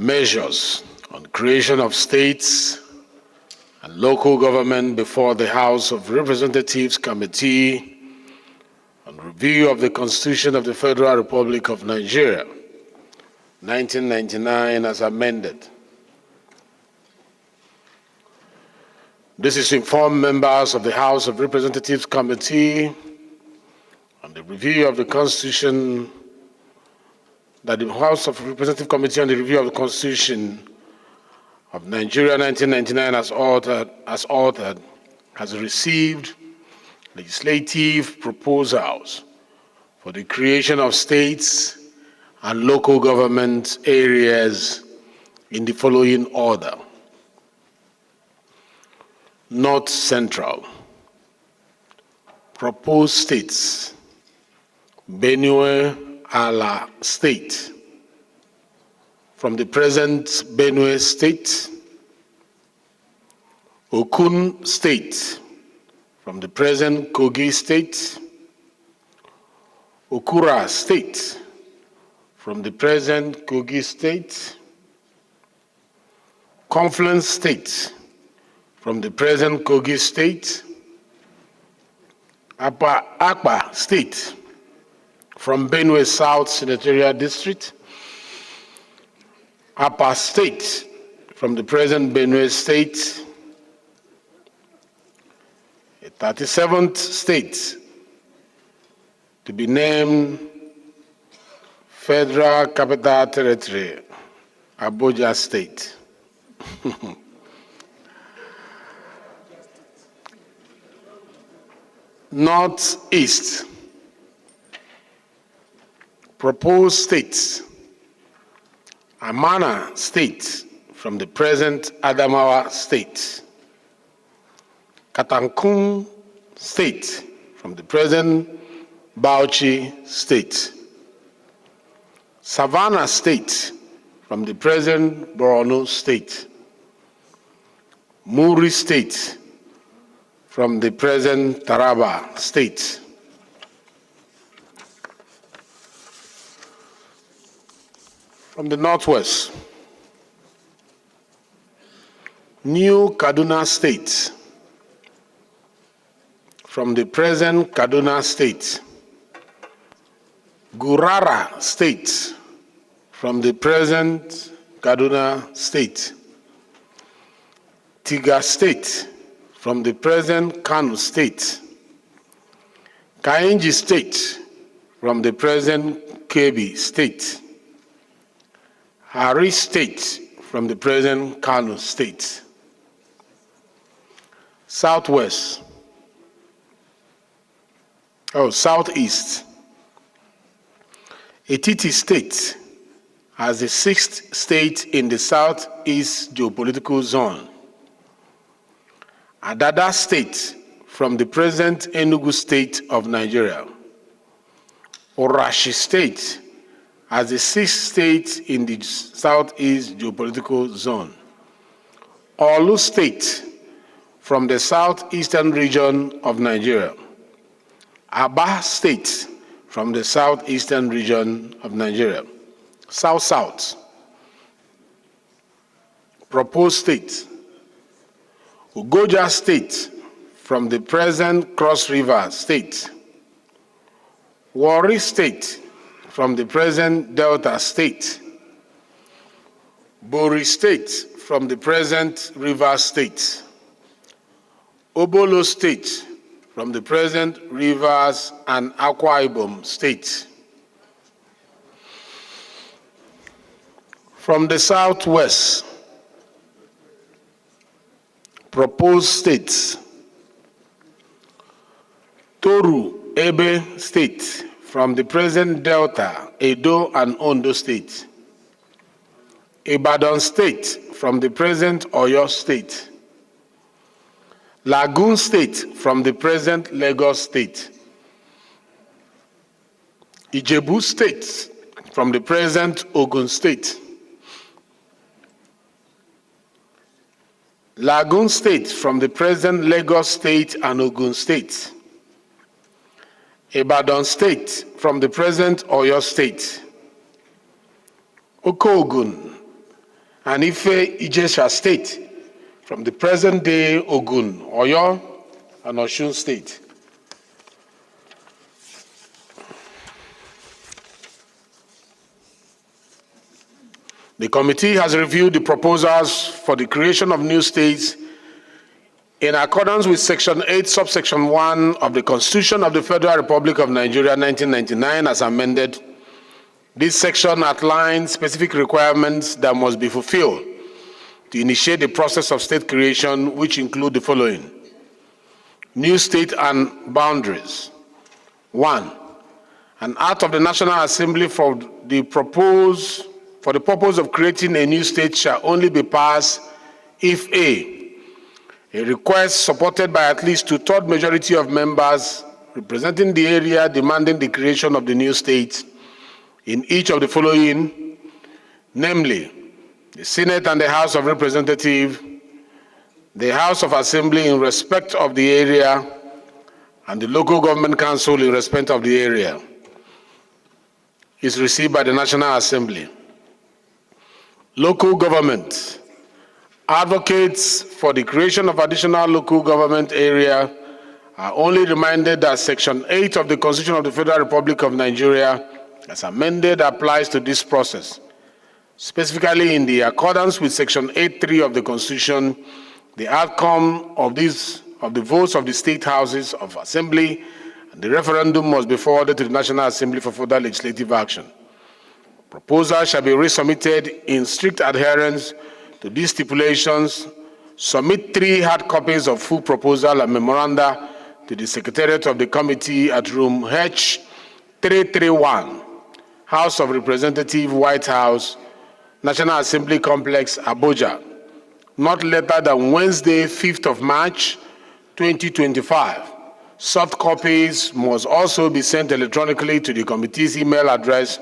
measures on creation of states and local government before the House of Representatives Committee on Review of the Constitution of the Federal Republic of Nigeria, 1999 as amended. This is to inform members of the House of Representatives Committee on the Review of the Constitution that the House of Representative Committee on the Review of the Constitution of Nigeria 1999 as authored has received legislative proposals for the creation of states and local government areas in the following order. North Central. Proposed states: Benue Ala State, from the present Benue State; Okun State, from the present Kogi State; Okura State, from the present Kogi State; Confluence State, from the present Kogi State; Akpa State, from Benue South Senatorial District; Upper State, from the present Benue State; a 37th state to be named Federal Capital Territory, Abuja State. Northeast. Proposed states: Amana State, from the present Adamawa State; Katankun State, from the present Bauchi State; Savannah State, from the present Borno State; Muri State, from the present Taraba State; from the Northwest, New Kaduna State, from the present Kaduna State; Gurara State, from the present Kaduna State; Tiga State, from the present Kano State; Kainji State, from the present Kebbi State; Hari State, from the present Kano State. Southeast. Etiti State as the 6th state in the Southeast geopolitical zone. Adada State, from the present Enugu State of Nigeria. Orashi State as the 6th state in the Southeast geopolitical zone. Olu State, from the southeastern region of Nigeria. Aba State, from the southeastern region of Nigeria. South-South. Proposed state: Ugoja State, from the present Cross River State. Warri State, from the present Delta State. Bori State, from the present Rivers State. Obolo State, from the present Rivers and Akwa Ibom State. From the Southwest, proposed states: Toru Ebe State, from the present Delta, Edo and Ondo State. Ibadan State, from the present Oyo State. Lagoon State, from the present Lagos State. Ijebu State, from the present Ogun State. Lagoon State, from the present Lagos State and Ogun State. Ibadan State, from the present Oyo State. Oko-Ogun, and Ife Ijesha State from the present-day Ogun, Oyo, and Osun State. The committee has reviewed the proposals for the creation of new states in accordance with Section 8, Subsection 1 of the Constitution of the Federal Republic of Nigeria, 1999, as amended. This section outlines specific requirements that must be fulfilled to initiate the process of state creation, which include the following. New state and boundaries. 1. An act of the National Assembly for the purpose of creating a new state shall only be passed if A request supported by at least 2/3 majority of members representing the area demanding the creation of the new state in each of the following, namely, the Senate and the House of Representatives, the House of Assembly in respect of the area, and the Local Government Council in respect of the area, is received by the National Assembly. Local government. Advocates for the creation of additional local government area are only reminded that Section 8 of the Constitution of the Federal Republic of Nigeria, as amended, applies to this process. Specifically, in the accordance with Section 8.3 of the Constitution, the outcome of the votes of the state houses of assembly and the referendum must be forwarded to the National Assembly for further legislative action. Proposals shall be resubmitted in strict adherence to these stipulations. Submit 3 hard copies of full proposal and memoranda to the Secretariat of the Committee at room H331, House of Representatives, White House, National Assembly Complex, Abuja, not later than Wednesday, 5th of March, 2025. Soft copies must also be sent electronically to the committee's email address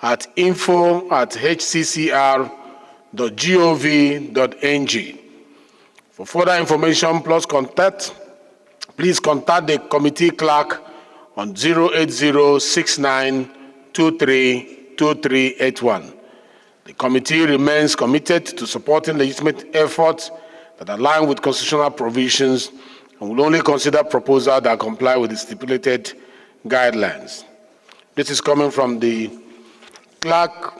at info@hccr.gov.ng. For further information, please contact the committee clerk on 08069232381. The committee remains committed to supporting legitimate efforts that align with constitutional provisions and will only consider proposals that comply with the stipulated guidelines. This is coming from the clerk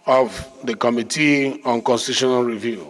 of the Committee on Constitutional Review.